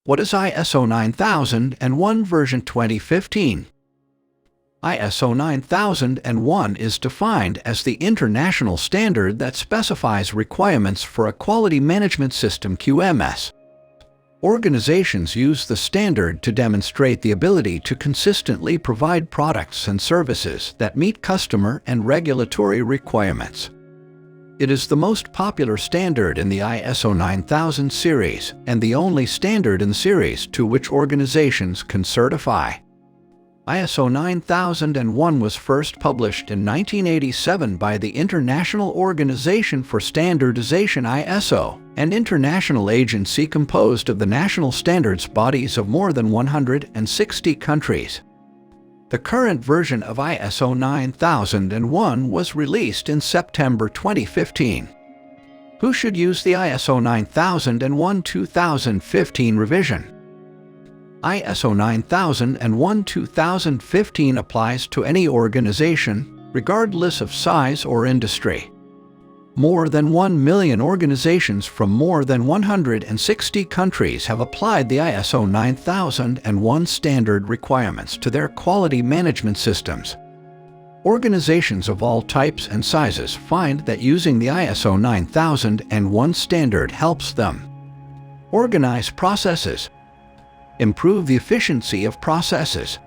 What is ISO 9001 version 2015? ISO 9001 is defined as the international standard that specifies requirements for a quality management system (QMS). Organizations use the standard to demonstrate the ability to consistently provide products and services that meet customer and regulatory requirements. It is the most popular standard in the ISO 9000 series and the only standard in the series to which organizations can certify. ISO 9001 was first published in 1987 by the International Organization for Standardization (ISO), an international agency composed of the national standards bodies of more than 160 countries. The current version of ISO 9001 was released in September 2015. Who should use the ISO 9001-2015 revision? ISO 9001-2015 applies to any organization, regardless of size or industry. More than 1 million organizations from more than 160 countries have applied the ISO 9001 standard requirements to their quality management systems. Organizations of all types and sizes find that using the ISO 9001 standard helps them organize processes, improve the efficiency of processes,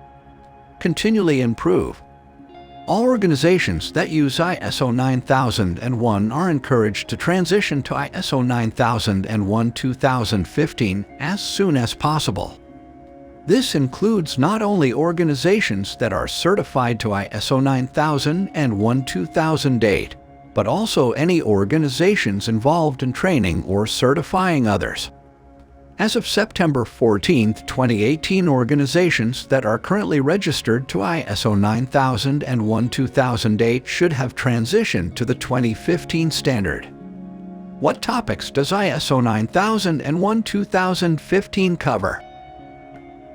continually improve. All organizations that use ISO 9001 are encouraged to transition to ISO 9001-2015 as soon as possible. This includes not only organizations that are certified to ISO 9001-2008, but also any organizations involved in training or certifying others. As of September 14, 2018, organizations that are currently registered to ISO 9001-2008 should have transitioned to the 2015 standard. What topics does ISO 9001-2015 cover?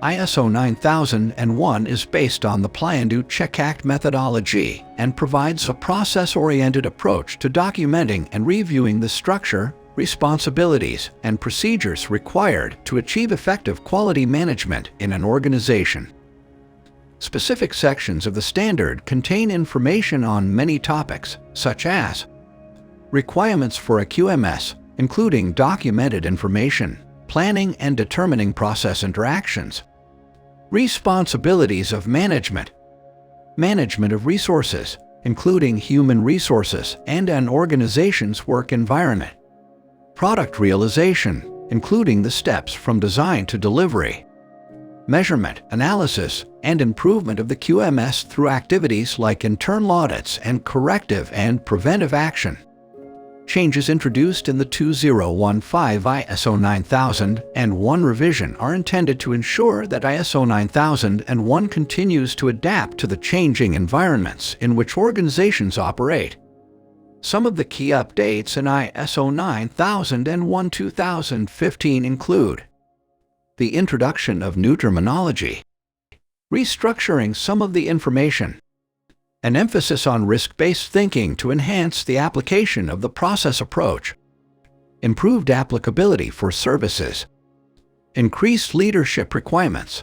ISO 9001 is based on the Plan-Do-Check Act methodology and provides a process-oriented approach to documenting and reviewing the structure, responsibilities, and procedures required to achieve effective quality management in an organization. Specific sections of the standard contain information on many topics, such as requirements for a QMS, including documented information, planning and determining process interactions, responsibilities of management, management of resources, including human resources and an organization's work environment, product realization, including the steps from design to delivery, measurement, analysis, and improvement of the QMS through activities like internal audits and corrective and preventive action. Changes introduced in the 2015 ISO 9001 revision are intended to ensure that ISO 9001 continues to adapt to the changing environments in which organizations operate. Some of the key updates in ISO 9001-2015 include the introduction of new terminology, restructuring some of the information, an emphasis on risk-based thinking to enhance the application of the process approach, improved applicability for services, increased leadership requirements.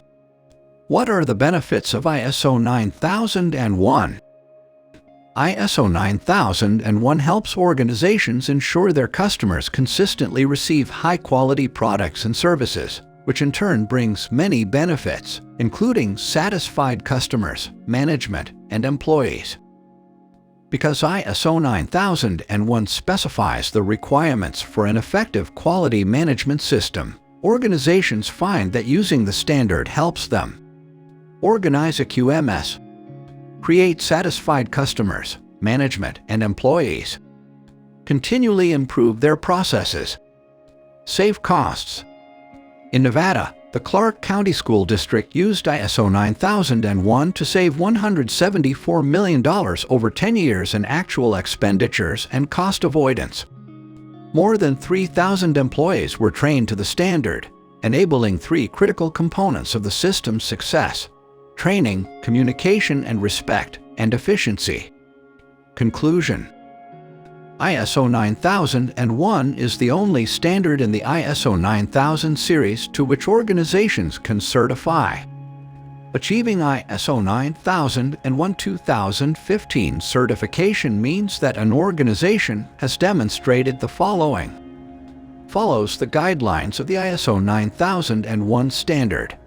What are the benefits of ISO 9001? ISO 9001 helps organizations ensure their customers consistently receive high-quality products and services, which in turn brings many benefits, including satisfied customers, management, and employees. Because ISO 9001 specifies the requirements for an effective quality management system, organizations find that using the standard helps them organize a QMS, create satisfied customers, management, and employees, continually improve their processes, save costs. In Nevada, the Clark County School District used ISO 9001 to save $174 million over 10 years in actual expenditures and cost avoidance. More than 3,000 employees were trained to the standard, enabling 3 critical components of the system's success: training, communication and respect, and efficiency. Conclusion: ISO 9001 is the only standard in the ISO 9000 series to which organizations can certify. Achieving ISO 9001-2015 certification means that an organization has demonstrated the following: follows the guidelines of the ISO 9001 standard,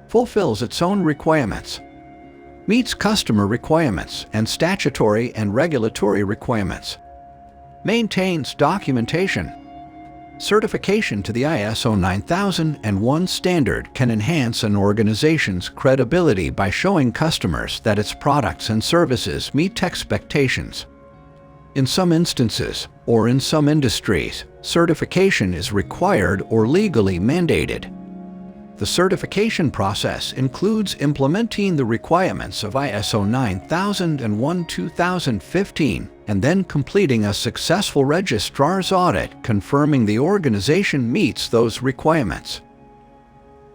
fulfills its own requirements, meets customer requirements and statutory and regulatory requirements, maintains documentation. Certification to the ISO 9001 standard can enhance an organization's credibility by showing customers that its products and services meet expectations. In some instances, or in some industries, certification is required or legally mandated. The certification process includes implementing the requirements of ISO 9001-2015 and then completing a successful registrar's audit confirming the organization meets those requirements.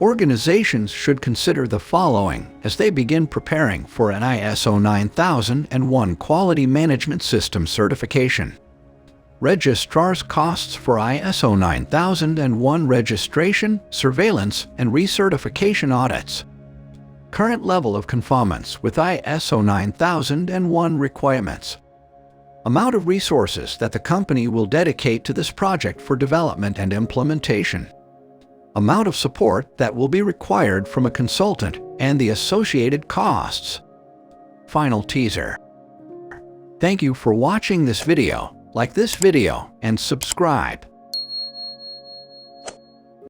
Organizations should consider the following as they begin preparing for an ISO 9001 Quality Management System certification. Registrar's costs for ISO 9001 registration, surveillance, and recertification audits. Current level of conformance with ISO 9001 requirements. Amount of resources that the company will dedicate to this project for development and implementation. Amount of support that will be required from a consultant and the associated costs. Final teaser. Thank you for watching this video. Like this video and subscribe.